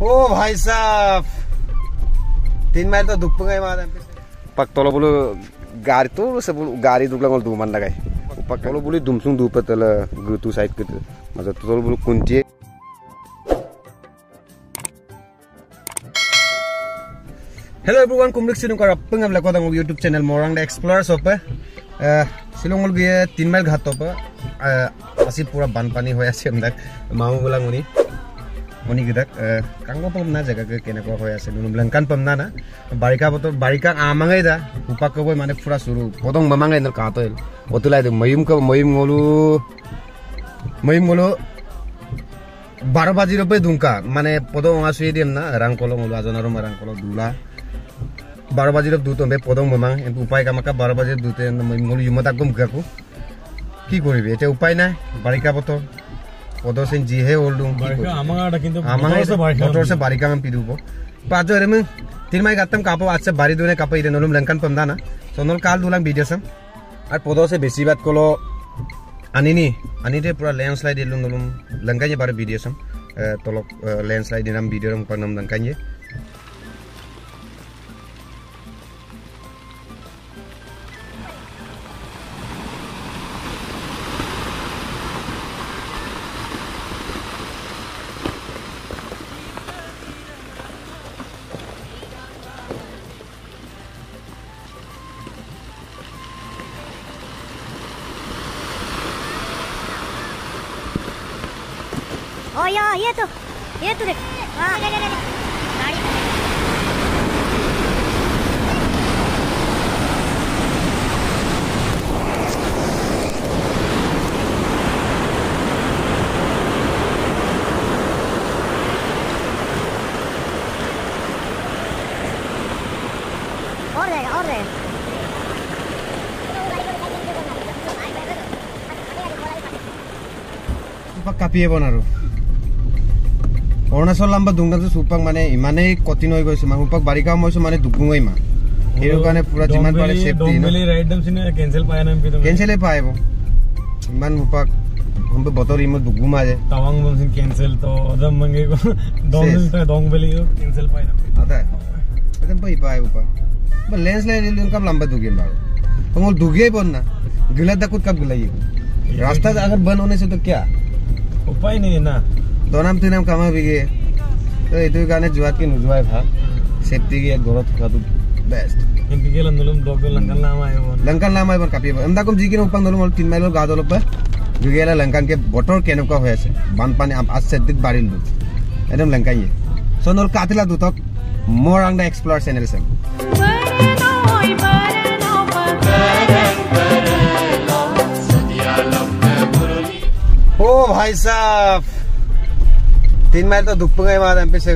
ओ भाई साहब 3 माइल तो दुख गए मार पक तलो बोलो गाड़ी तो से गाड़ी दुगला गोल दुमान लगाई पक तलो बोली दुमसुंग दुप तल गुतु साइड के मजा तलो बोलो कुंटी हेलो एवरीवन कुमरिक सिनु का पंगम लको दंग YouTube चैनल मोरंग एक्सप्लोरर्स ओपे सिलोंगल गए 3 माइल घाट ओपे आसी पूरा बानपानी होय आसे हमदाक माउ गोला मुनि मुनि गिदाक कांगो पम ना जगह के केने को होय आसे नुमलंकान पम ना बारिका बतो बारिका आमांगै दा उपाक को माने पूरा शुरू पदंग ममांगै न कातो ओतुलाय दे मयुम गोलु 12 बाजी रुपए दुंका माने पदंग आसुय देम ना रांगकलो गोलु आजनारो रांगकलो दुला 12 बाजी दुतो बे पदंग ममांग उपाय कामाका 12 बाजी दुते मयुम गोलु युमता गम गाकू কি করবি এটা উপায় নাই বারিকা বতর পদসেন জিহে ওলডুম বারিকা আমাগা কিন্তু বতরসে বারিকা আমি পিদুব পাজো রেম 3 মাই গাতম কাপো আছে বারি দুনে কাপো ইরে নলুম লঙ্কান পমদা না সোনল কাল দুলাং ভিডিওসম আর পদসে বেশি বাত কলো আনিতে পুরা ল্যান্ডস্লাইড দিলুম নলুম লঙ্কানি বারে ভিডিওসম তলক ল্যান্ডস্লাইড নাম ভিডিওরম পনম লঙ্কানি Oh ya, ये तो देख हाँ गाड़ी और रहेगा কাপিয়ে বনাৰো অৰুণাচল লাম্বা দুংদাটো সুপাক মানে ইমানেই কঠিন হৈ গৈছে মাহুপাক বাৰিকা মইছো মানে দুগুঙই মা হেৰ কাৰণে পুৰা যিমান পাৰে সেফটি ডংবেলি ৰাইড দম সিনে কেনসেল পায় না কেনসেলে পায়ব ইমান মুপাক हमबे बतोरी में दुगु माजे तवांग में कैंसिल तो अदम मंगे को डोंगबेली कैंसिल पाय ना आता है एकदम पाय ऊपर बस लेंस ले कब लंबा दुगे बारो तो मोल दुगे बन ना गिला तक कब गिलाई रास्ता अगर बंद होने से तो क्या उपाय नहीं है ना दोनाम तीनाम कामा बिगे तो इतो गाने जुआत के नुजुआय भा सेफ्टी की गरत खादु बेस्ट इनके गेल नलम दोगल लंकन नाम आय बर कापी एमदा कम जी के उपंग नलम 3 माइल गादल पे जुगेला लंकन के बटर केनका होय আছে बानपानी आज से दिक बारिल दु एकदम लंकन ये सोनल कातिला दुतक मोरंग द एक्सप्लोर चैनल से ओ भाई साहब 3 माइल तो दुप गए मार पे से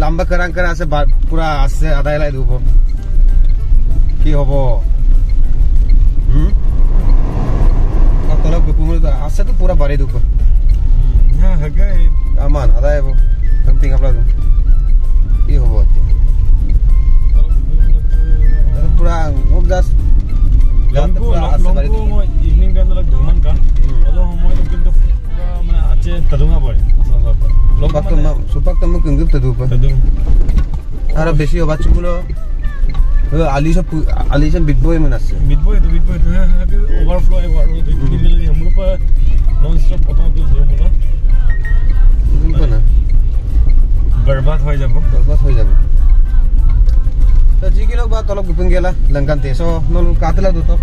लंबा करा से पूरा आज से आधा लाई दुप की होबो तलब गुपुम आज से तो पूरा बारी दुप हां हगे अमान आधा है वो समथिंग अपना की होबो पूरा वो जस्ट इवनिंग के अंदर घुमन का ओदो समय तो किंतु पूरा माने आचे तदुंगा पड़े लोग सुपक तम किंगुप तदुप अरे बेसी बाचुगुलो आलिशन बिटबॉय में আছে बिटबॉय तो ओवरफ्लो है वारो तो मिले हमको पर नॉन स्टॉप पता तो जो ना बर्बाद हो जाबो तो जी के लोग बात तलब गुपिन गेला लंकन ते सो नल कातला दो तो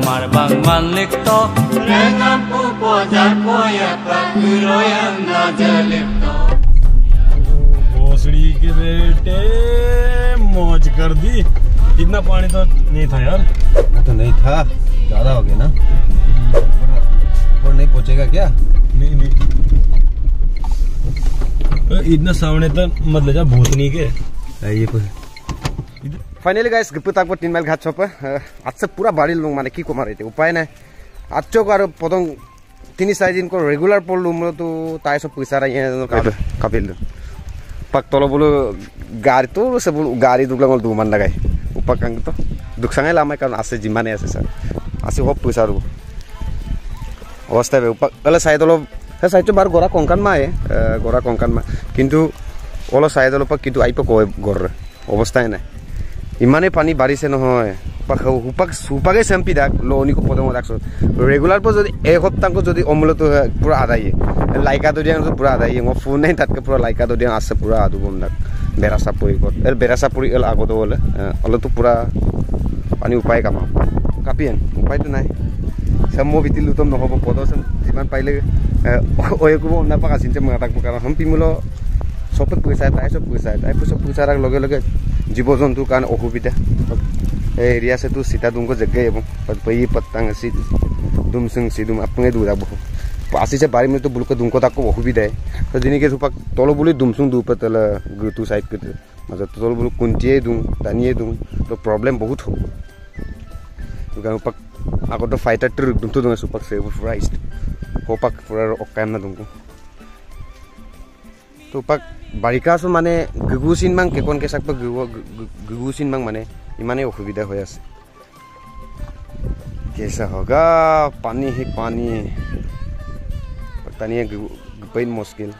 Marbang malikto Renam pupo jarpoya Pakuroyam najalipto भोसड़ी के बेटे मौज कर दी इतना पानी तो नहीं था यार तो नहीं था ज्यादा हो गया ना और नहीं पहुंचेगा क्या नहीं इतना सामने तो मतलब जा भूतनी के ये कुछ फाइनली गाइस गपुताक 3 माइल घाट छप आज से पूरा बाड़ी लुंग माने की को मारे उपाय ना आजचो और पदंग 3-4 दिन को रेगुलर पड़लू तो ताई सब पैसा रही कापिल पक तलो बोलो गाड़ी तो से गाड़ी दुगला दुमान लगाई उपाक तो দুখসাঙে লামাই কাৰণ আছে যিমানে আছে ছাৰ আছে সব পইচা আৰু অৱস্থা অলপ চাইড অলপ সেই চাইডটো বাৰু গৰা কংকান মাহে গৰা কংকান মা কিন্তু অলপ চাইড অলপ কিন্তু আহিব কয় গড় অৱস্থাই নাই ইমানেই পানী বাঢ়িছে নহয় সুপাকে চেম্পি দাক লনিকো পদম রাখছো রেগুলার পর যদি এক সপ্তাহ যদি অমূলত পুরা আদায় লাইকা দদিয়াং পুরা আদায় মো ফোন নাই তাতকে পুরা লাইকা দদিয়াং আছে পুরা আদু বম দাক বেরাসা পরি কর এল বেরাসা পরি এল আগত বলে অলতো পুরা পানি উপায় কামাও কাপিয়েন উপায় তো নাই সামো বিতিলু তম নহব পদসম যিমান পাইলে ওয়কুব না পাকা চিন্তা মাতাক কারণ হম্পিমুলো সবত পয়সা তাই সব পয়সা রাখ লগে লগে জীৱ জন্তুৰ কাৰণে অসুবিধা এই এৰিয়া আছে তো সীতা দুমको जगह এবং पई पतंग सि दुमसुंग सिदुम अपने दूरा बहु आसी से बारी में तो बुलको दुमको तक অসুবিধা है तो जिनके सुपा तलो बुली दुमसुंग दु पतल गुतु साइड के मतलब तलो बुल कुंटिए दुम दानिए दुम तो प्रॉब्लम बहुत हो तो गांव पक आको तो फाइटर ट्र दुम तो दुम सुपक से प्राइस होपक पूरा ओकाम ना दुमको तो पक बारिका सो माने गुगुसिन मांग केकोन के सकप गुगुसिन मांग माने इमाने असुविधा हो আছে कैसा होगा पानी ही पानी पता नहीं है मुश्किल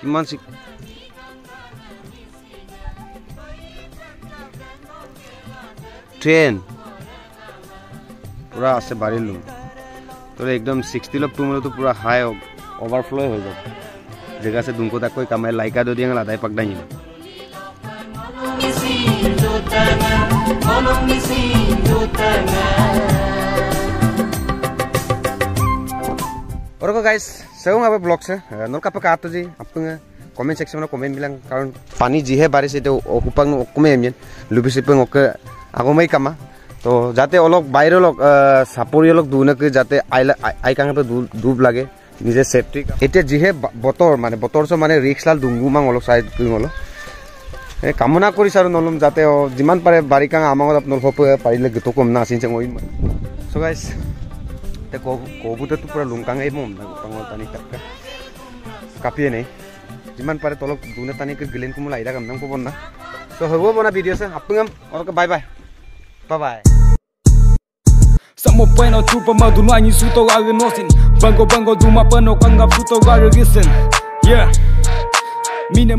किमान सी ट्रेन पूरा से बारी लूँ तो एकदम 60 लोग तुम तो पूरा हाई ओवरफ्लो हो जाए जगह से तुमको तक कोई कमाई लाइका दो दिया लादा पकड़ा ही और को गाइस सेउं आबे ब्लॉग से नल कापे कातो जी आपन कमेंट सेक्शन में कमेंट बिलां कारण पानी जी है बारिश तो हुपांग कमे एमियन लुबिसिपे ओके आगोमै कामा तो जाते अलग बाहर अलग सापरि अलग दुनके जाते आई कांगे पे डूब लागे निजे सेफ्टी एते जिहे बतर माने बतर सो माने रिक्स लाल दुंगु मांग अलग साइड करिमलो ए कामना करिस आरो नलम जाते जिमान पारे बारिका आमागत आपनल होप पारिले गतो कम ना सिनसे ओइ सो गाइस ते कोबुते तो पूरा लुंकांगे मम ना पांगल तानी तक्का कापिए नै जिमान पारे तलक दुने तानी के गिलेन कुमला आइदा कामनां को बन्ना तो होबो बना वीडियो से आपन और bye bye bye Samo peno tupa madu no ani suto ga nosin bango bango duma pano kanga futo ga listen yeah mine